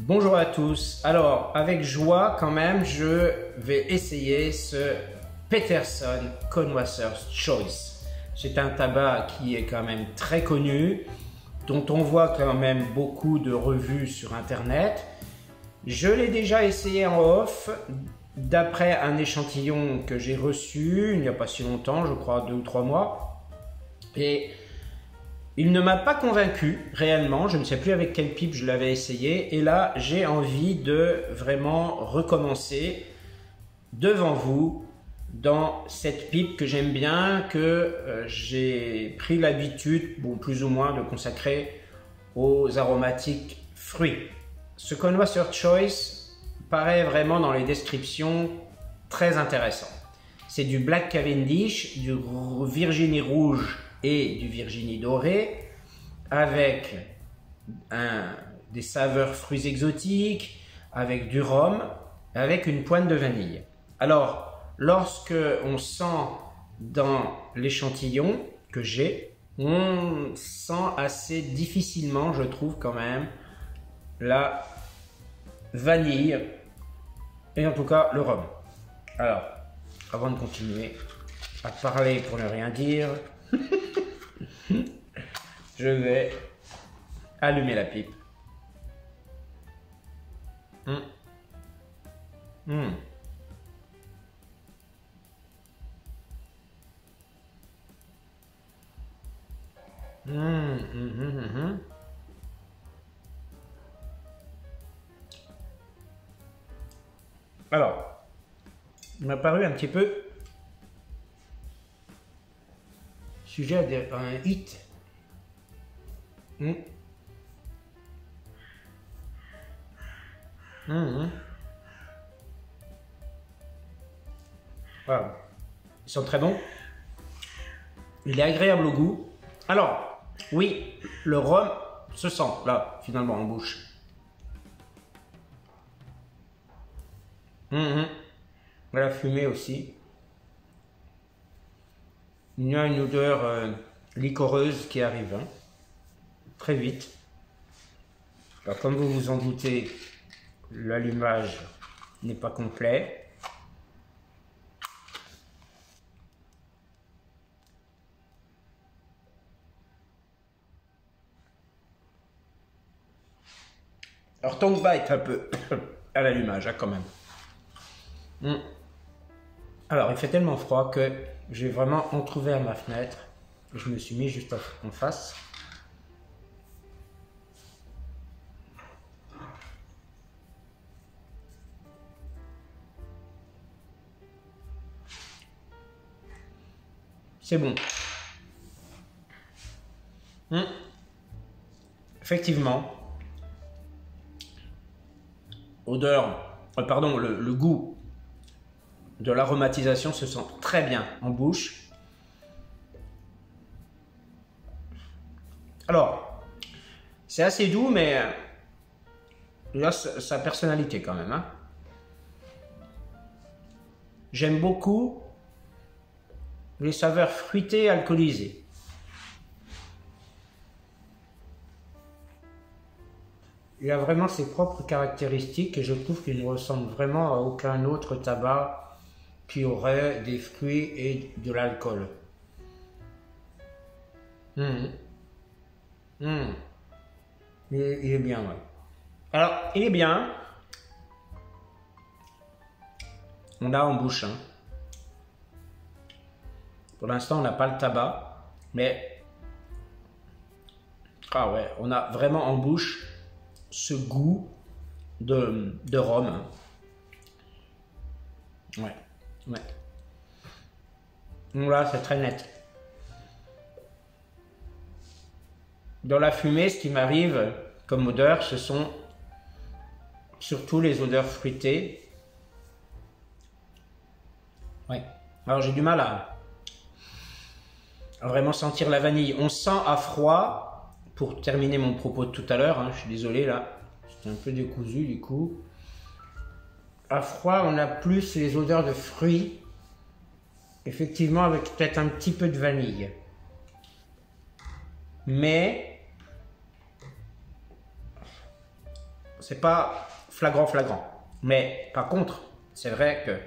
Bonjour à tous. Alors, avec joie quand même, je vais essayer ce Peterson Connoisseur's Choice. C'est un tabac qui est quand même très connu, dont on voit quand même beaucoup de revues sur Internet. Je l'ai déjà essayé en off, d'après un échantillon que j'ai reçu il n'y a pas si longtemps, je crois 2 ou 3 mois. Et il ne m'a pas convaincu réellement, je ne sais plus avec quelle pipe je l'avais essayé. Et là, j'ai envie de vraiment recommencer devant vous dans cette pipe que j'aime bien, que j'ai pris l'habitude, bon, plus ou moins, de consacrer aux aromatiques fruits. Ce Connoisseur's Choice paraît vraiment dans les descriptions très intéressant. C'est du Black Cavendish, du Virginie rouge et du Virginie doré, avec des saveurs fruits exotiques, avec du rhum, avec une pointe de vanille. Alors, lorsque on sent dans l'échantillon que j'ai, on sent assez difficilement, je trouve quand même, la vanille et en tout cas le rhum. Alors, avant de continuer à parler pour ne rien dire, je vais allumer la pipe. Alors, il m'a paru un petit peu sujet à un hit. Voilà. Ils sont très bons. Il est agréable au goût. Alors, oui, le rhum se sent là, finalement, en bouche. La fumée aussi. Il y a une odeur liquoreuse qui arrive très vite. Alors, comme vous vous en doutez, l'allumage n'est pas complet. Alors, ton bas est un peu à l'allumage, quand même. Alors, il fait tellement froid que j'ai vraiment entrouvert ma fenêtre. Je me suis mis juste en face. C'est bon. Effectivement, le goût de l'aromatisation se sent très bien en bouche. Alors, c'est assez doux, mais il a sa personnalité quand même. J'aime beaucoup les saveurs fruitées alcoolisées. Il a vraiment ses propres caractéristiques et je trouve qu'il ne ressemble vraiment à aucun autre tabac qui aurait des fruits et de l'alcool. Il est bien, ouais. Alors, il est bien. On a en bouche. Pour l'instant, on n'a pas le tabac, mais ah ouais, on a vraiment en bouche ce goût de rhum. Ouais. Donc là, c'est très net. Dans la fumée, ce qui m'arrive comme odeur, ce sont surtout les odeurs fruitées. Ouais. Alors j'ai du mal à vraiment sentir la vanille. On sent à froid, pour terminer mon propos de tout à l'heure, je suis désolé là, c'était un peu décousu du coup. À froid, on a plus les odeurs de fruits, effectivement avec peut-être un petit peu de vanille. Mais c'est pas flagrant flagrant. Mais par contre, c'est vrai que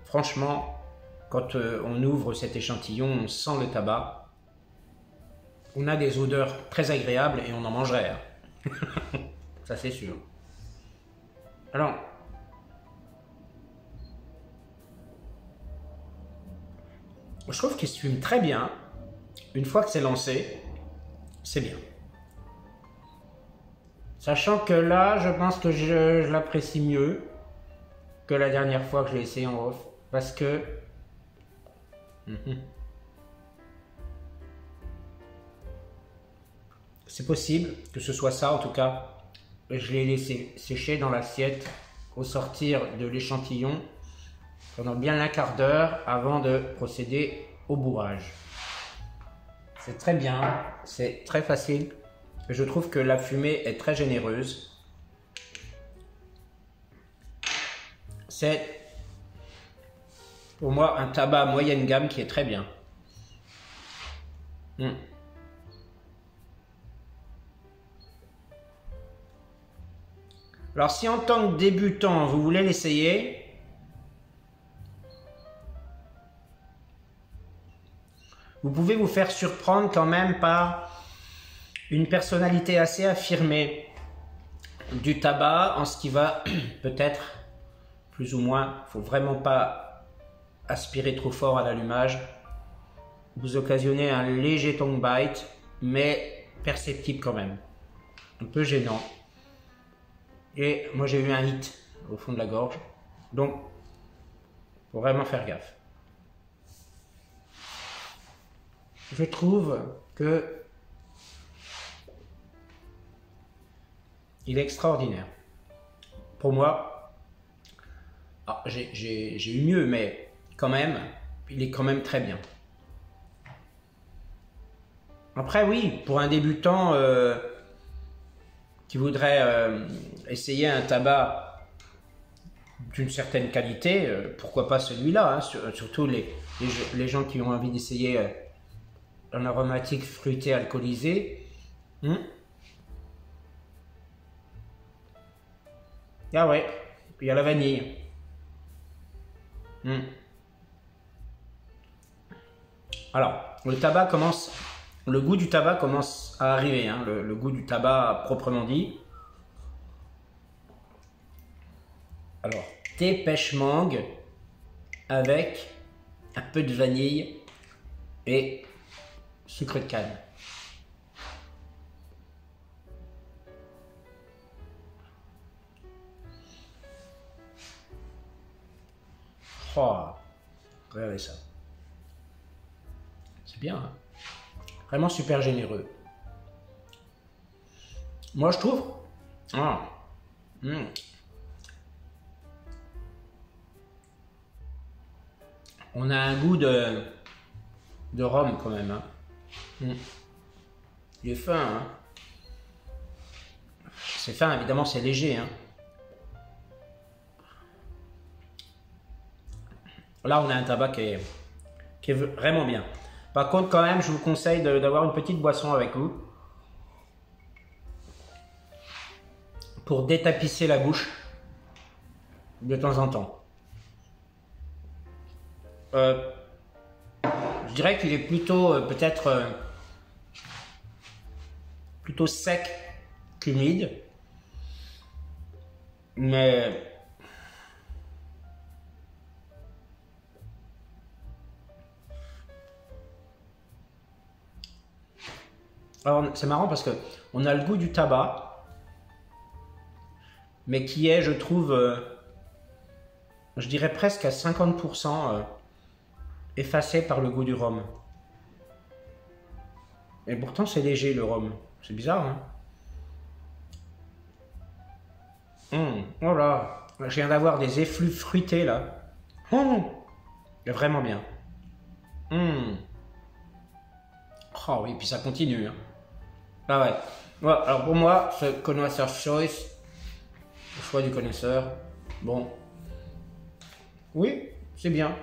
franchement, quand on ouvre cet échantillon, on sent le tabac. On a des odeurs très agréables et on en mangerait. Hein. Ça c'est sûr. Alors, je trouve qu'il se fume très bien. Une fois que c'est lancé, c'est bien. Sachant que là, je pense que je l'apprécie mieux que la dernière fois que je l'ai essayé en off. Parce que... c'est possible que ce soit ça, en tout cas. Je l'ai laissé sécher dans l'assiette au sortir de l'échantillon pendant bien un quart d'heure avant de procéder au bourrage. C'est très bien, c'est très facile. Je trouve que la fumée est très généreuse. C'est pour moi un tabac moyenne gamme qui est très bien. Alors si en tant que débutant vous voulez l'essayer, vous pouvez vous faire surprendre quand même par une personnalité assez affirmée du tabac en ce qui va peut-être plus ou moins, il ne faut vraiment pas aspirer trop fort à l'allumage, vous occasionnez un léger tongue bite mais perceptible quand même, un peu gênant. Et moi j'ai eu un hit au fond de la gorge, donc faut vraiment faire gaffe. Je trouve que il est extraordinaire. Pour moi, j'ai eu mieux, mais quand même, il est quand même très bien. Après oui, pour un débutant qui voudrait essayer un tabac d'une certaine qualité, pourquoi pas celui-là, hein, surtout les gens qui ont envie d'essayer un aromatique fruité alcoolisé. Ah ouais, puis il y a la vanille. Alors, le goût du tabac commence à arriver, hein, le goût du tabac proprement dit. Alors, thé pêche mangue avec un peu de vanille et sucre de canne. Oh, regardez ça. C'est bien, hein? Vraiment super généreux. Moi, je trouve... On a un goût de rhum quand même. Hein. Il est fin. Hein. C'est fin, évidemment, c'est léger. Hein. Là, on a un tabac qui est vraiment bien. Par contre, quand même, je vous conseille d'avoir une petite boisson avec vous pour détapisser la bouche de temps en temps. Je dirais qu'il est plutôt peut-être plutôt sec qu'humide, mais alors c'est marrant parce que on a le goût du tabac, mais qui est, je trouve, je dirais presque à 50% effacé par le goût du rhum. Et pourtant c'est léger le rhum. C'est bizarre, hein? Voilà, je viens d'avoir des effluves fruités là. C'est vraiment bien. Oh oui, puis ça continue. Hein. Ah ouais. Ouais. Alors pour moi, ce Connoisseur's Choice, le choix du connaisseur, bon, oui, c'est bien.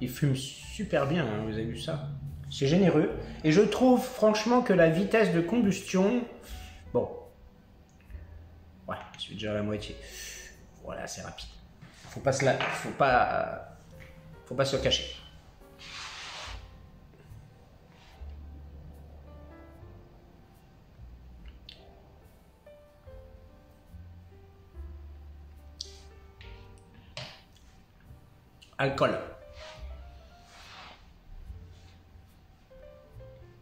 Il fume super bien, hein, vous avez vu ça? C'est généreux. Et je trouve franchement que la vitesse de combustion, bon, ouais, je suis déjà à la moitié. Voilà, c'est rapide. Faut pas se le cacher. Alcool.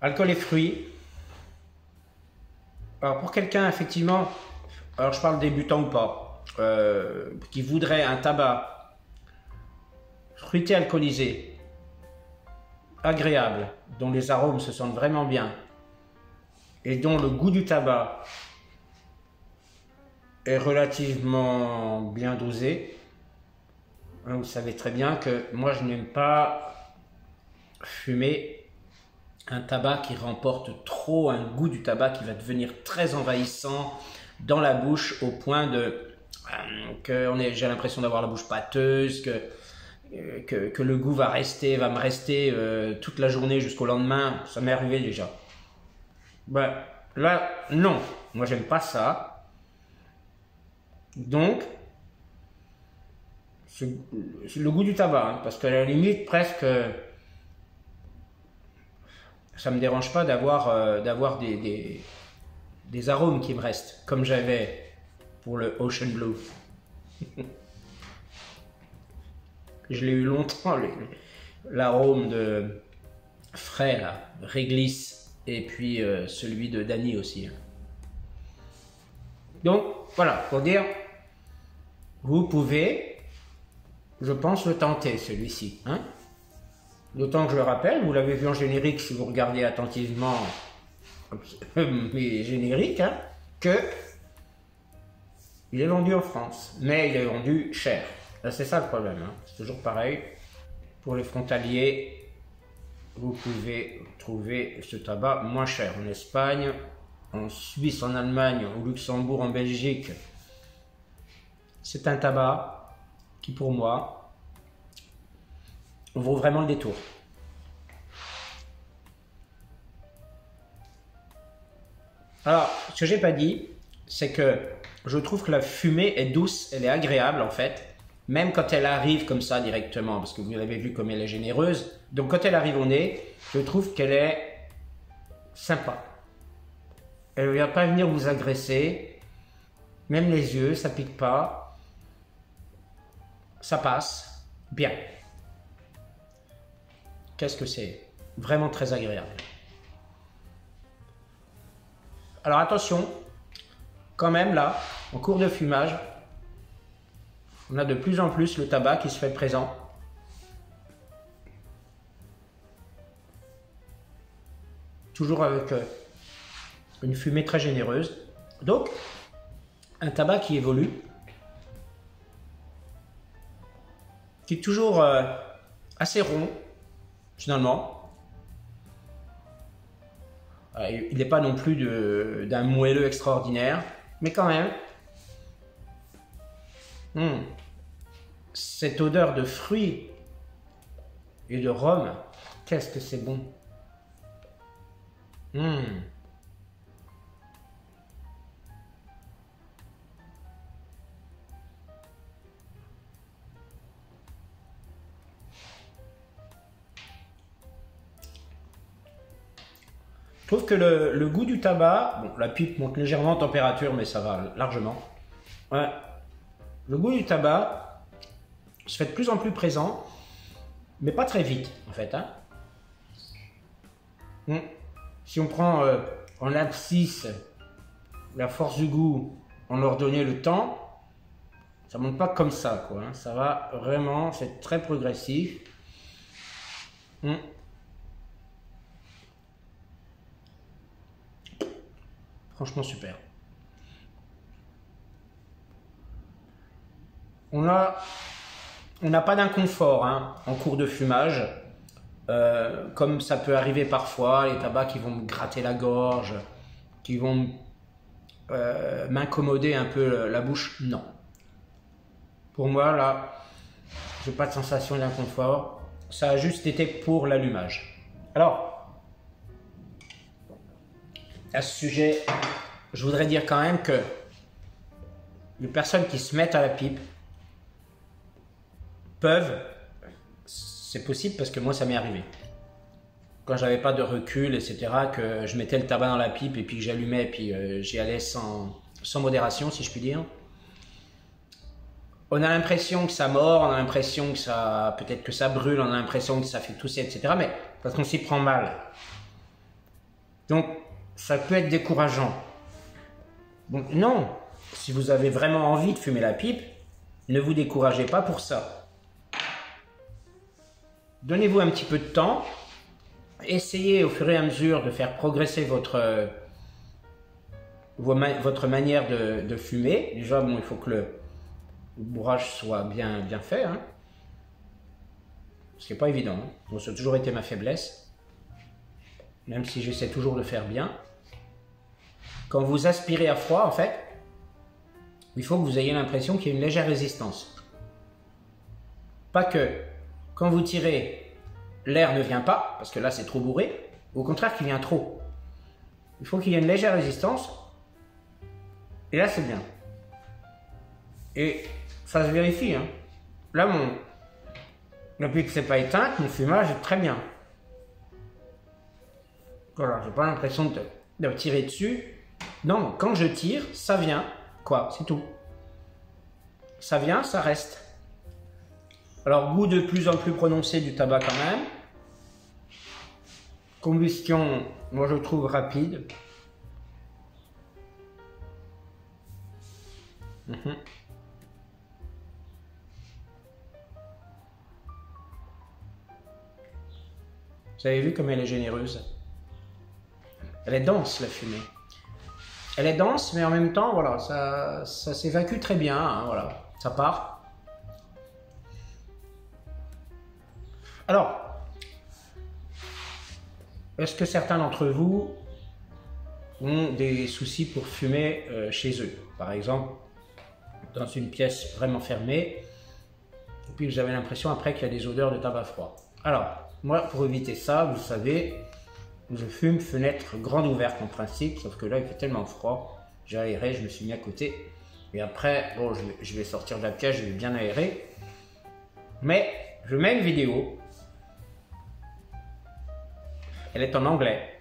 Alcool et fruits. Alors pour quelqu'un effectivement, alors je parle débutant ou pas, qui voudrait un tabac fruité alcoolisé, agréable, dont les arômes se sentent vraiment bien et dont le goût du tabac est relativement bien dosé. Vous savez très bien que moi je n'aime pas fumer un tabac qui remporte trop un goût du tabac qui va devenir très envahissant dans la bouche au point de que j'ai l'impression d'avoir la bouche pâteuse, que le goût va me rester toute la journée jusqu'au lendemain. Ça m'est arrivé déjà. Ben, là, non, moi j'aime pas ça. Donc, c'est le goût du tabac, hein, parce qu'à la limite, presque, ça me dérange pas d'avoir des arômes qui me restent, comme j'avais pour le Ocean Blue. Je l'ai eu longtemps, l'arôme de frais, là, réglisse, et puis celui de Danny aussi. Donc, voilà, pour dire, vous pouvez, je pense, le tenter, celui-ci. Hein? D'autant que je le rappelle, vous l'avez vu en générique si vous regardez attentivement mes génériques, hein, que il est vendu en France, mais il est vendu cher. C'est ça le problème, hein. C'est toujours pareil. Pour les frontaliers, vous pouvez trouver ce tabac moins cher en Espagne, en Suisse, en Allemagne, au Luxembourg, en Belgique. C'est un tabac qui, pour moi, vaut vraiment le détour. Alors, ce que j'ai pas dit, c'est que je trouve que la fumée est douce, elle est agréable en fait, même quand elle arrive comme ça directement, parce que vous l'avez vu comme elle est généreuse. Donc quand elle arrive au nez, je trouve qu'elle est sympa. Elle ne vient pas venir vous agresser, même les yeux, ça pique pas, ça passe bien. Qu'est-ce que c'est? Vraiment très agréable. Alors attention, quand même là, en cours de fumage, on a de plus en plus le tabac qui se fait présent. Toujours avec une fumée très généreuse. Donc, un tabac qui évolue, qui est toujours assez rond, finalement. Il n'est pas non plus d'un moelleux extraordinaire, mais quand même, cette odeur de fruits et de rhum, qu'est-ce que c'est bon. Je trouve que le goût du tabac, bon, la pipe monte légèrement en température, mais ça va largement. Ouais. Le goût du tabac se fait de plus en plus présent, mais pas très vite en fait. Hein. Si on prend en abscisse la force du goût, on leur donnait le temps, ça monte pas comme ça, quoi. Hein. Ça va vraiment, c'est très progressif. Franchement super. On n'a pas d'inconfort hein, en cours de fumage, comme ça peut arriver parfois, les tabacs qui vont me gratter la gorge, qui vont m'incommoder un peu la bouche, non. Pour moi, là, j'ai pas de sensation d'inconfort, ça a juste été pour l'allumage. Alors, à ce sujet, je voudrais dire quand même que les personnes qui se mettent à la pipe peuvent, c'est possible parce que moi ça m'est arrivé. Quand j'avais pas de recul, etc., que je mettais le tabac dans la pipe et puis que j'allumais et puis j'y allais sans modération, si je puis dire. On a l'impression que ça mord, on a l'impression que ça, peut-être que ça brûle, on a l'impression que ça fait tousser, etc., mais parce qu'on s'y prend mal. Donc, ça peut être décourageant. Donc, non, si vous avez vraiment envie de fumer la pipe, ne vous découragez pas pour ça. Donnez-vous un petit peu de temps. Essayez au fur et à mesure de faire progresser votre manière de fumer. Déjà, bon, il faut que le bourrage soit bien fait. Hein. Ce qui n'est pas évident. Hein. Bon, ça a toujours été ma faiblesse. Même si j'essaie toujours de faire bien. Quand vous aspirez à froid, en fait, il faut que vous ayez l'impression qu'il y a une légère résistance. Pas que quand vous tirez, l'air ne vient pas, parce que là c'est trop bourré, au contraire qu'il vient trop. Il faut qu'il y ait une légère résistance, et là c'est bien. Et ça se vérifie. Hein. Là, la pipe s'est pas éteinte, mon fumage est très bien. Voilà, j'ai pas l'impression de tirer dessus. Non, quand je tire, ça vient. Quoi, c'est tout. Ça vient, ça reste. Alors, goût de plus en plus prononcé du tabac quand même. Combustion, moi je trouve rapide. Vous avez vu comme elle est généreuse. Elle est dense, la fumée. Elle est dense, mais en même temps, voilà, ça s'évacue très bien. Hein, voilà, ça part. Alors, est-ce que certains d'entre vous ont des soucis pour fumer chez eux? Par exemple, dans une pièce vraiment fermée, et puis vous avez l'impression après qu'il y a des odeurs de tabac froid. Alors, moi, pour éviter ça, vous savez, je fume fenêtre grande ouverte en principe, sauf que là, il fait tellement froid, j'ai aéré, je me suis mis à côté. Et après, bon, je vais sortir de la pièce, je vais bien aérer. Mais, je mets une vidéo. Elle est en anglais.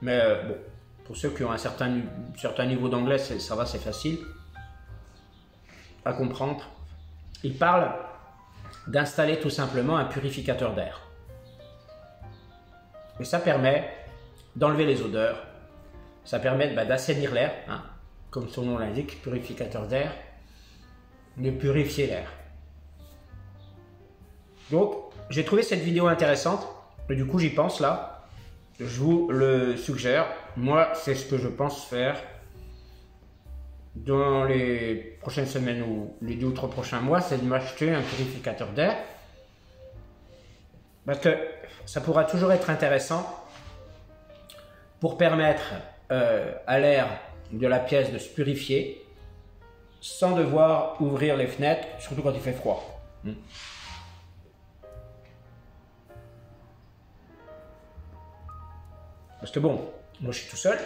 Mais bon, pour ceux qui ont un certain niveau d'anglais, ça va, c'est facile à comprendre. Il parle d'installer tout simplement un purificateur d'air. Et ça permet d'enlever les odeurs. Ça permet d'assainir l'air, hein, comme son nom l'indique, purificateur d'air, de purifier l'air. Donc, j'ai trouvé cette vidéo intéressante. Et du coup, j'y pense là. Je vous le suggère. Moi, c'est ce que je pense faire dans les prochaines semaines ou les 2 ou 3 prochains mois, c'est de m'acheter un purificateur d'air. Parce que ça pourra toujours être intéressant pour permettre à l'air de la pièce de se purifier sans devoir ouvrir les fenêtres, surtout quand il fait froid. Parce que bon, moi je suis tout seul,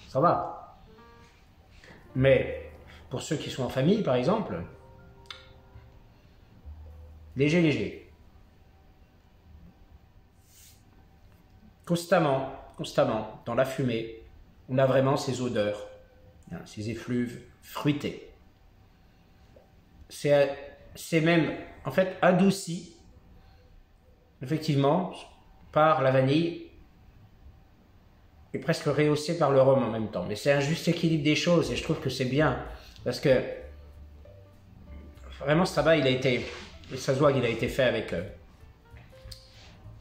ça va. Mais pour ceux qui sont en famille, par exemple, léger. Constamment, dans la fumée, on a vraiment ces odeurs, hein, ces effluves fruités. C'est même, en fait, adouci, effectivement, par la vanille, et presque rehaussé par le rhum en même temps. Mais c'est un juste équilibre des choses, et je trouve que c'est bien, parce que vraiment ce tabac, il a été, et ça se voit qu'il a été fait avec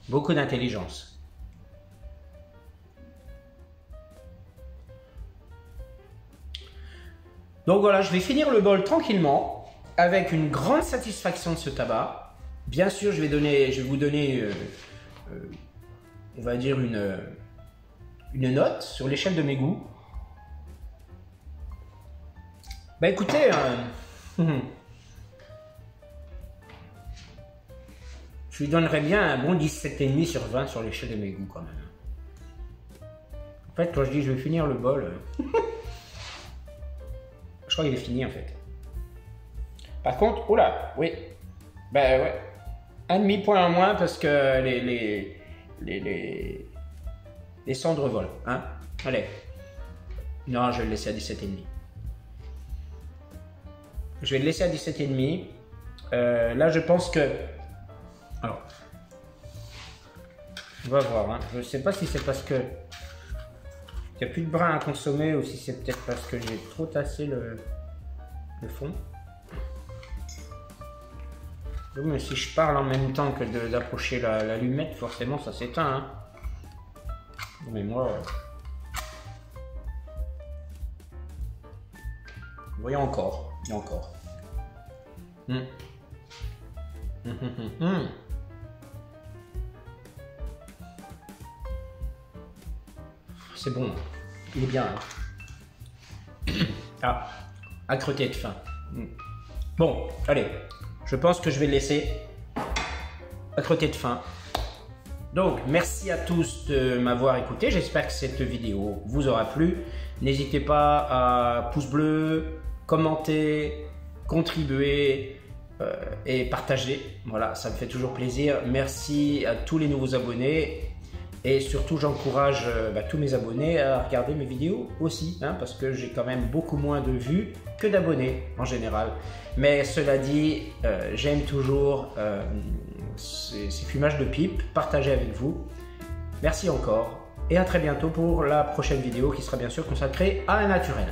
beaucoup d'intelligence. Donc voilà, je vais finir le bol tranquillement, avec une grande satisfaction de ce tabac. Bien sûr, je vais vous donner, on va dire, une note sur l'échelle de mes goûts. Bah écoutez, je lui donnerais bien un bon 17,5 sur 20 sur l'échelle de mes goûts quand même. En fait, quand je dis je vais finir le bol, je crois qu'il est fini en fait. Par contre, oula, oui, ben ouais, un demi-point en moins parce que les cendres volent, hein. Allez, non, je vais le laisser à 17,5. Je vais le laisser à 17,5. Là, je pense que, alors, on va voir, hein. Je ne sais pas si c'est parce que il n'y a plus de brin à consommer ou si c'est peut-être parce que j'ai trop tassé le fond. Mais si je parle en même temps que d'approcher l'allumette, forcément ça s'éteint. Hein. Mais moi... voyons encore. Il y a encore. C'est bon. Il est bien. Hein. Ah, à croquer de faim. Bon, allez. Je pense que je vais le laisser à croquer de faim. Donc, merci à tous de m'avoir écouté. J'espère que cette vidéo vous aura plu. N'hésitez pas à pouce bleu, commenter, contribuer et partager. Voilà, ça me fait toujours plaisir. Merci à tous les nouveaux abonnés. Et surtout, j'encourage tous mes abonnés à regarder mes vidéos aussi, hein, parce que j'ai quand même beaucoup moins de vues que d'abonnés en général. Mais cela dit, j'aime toujours ces fumages de pipe, partager avec vous. Merci encore et à très bientôt pour la prochaine vidéo qui sera bien sûr consacrée à un naturel.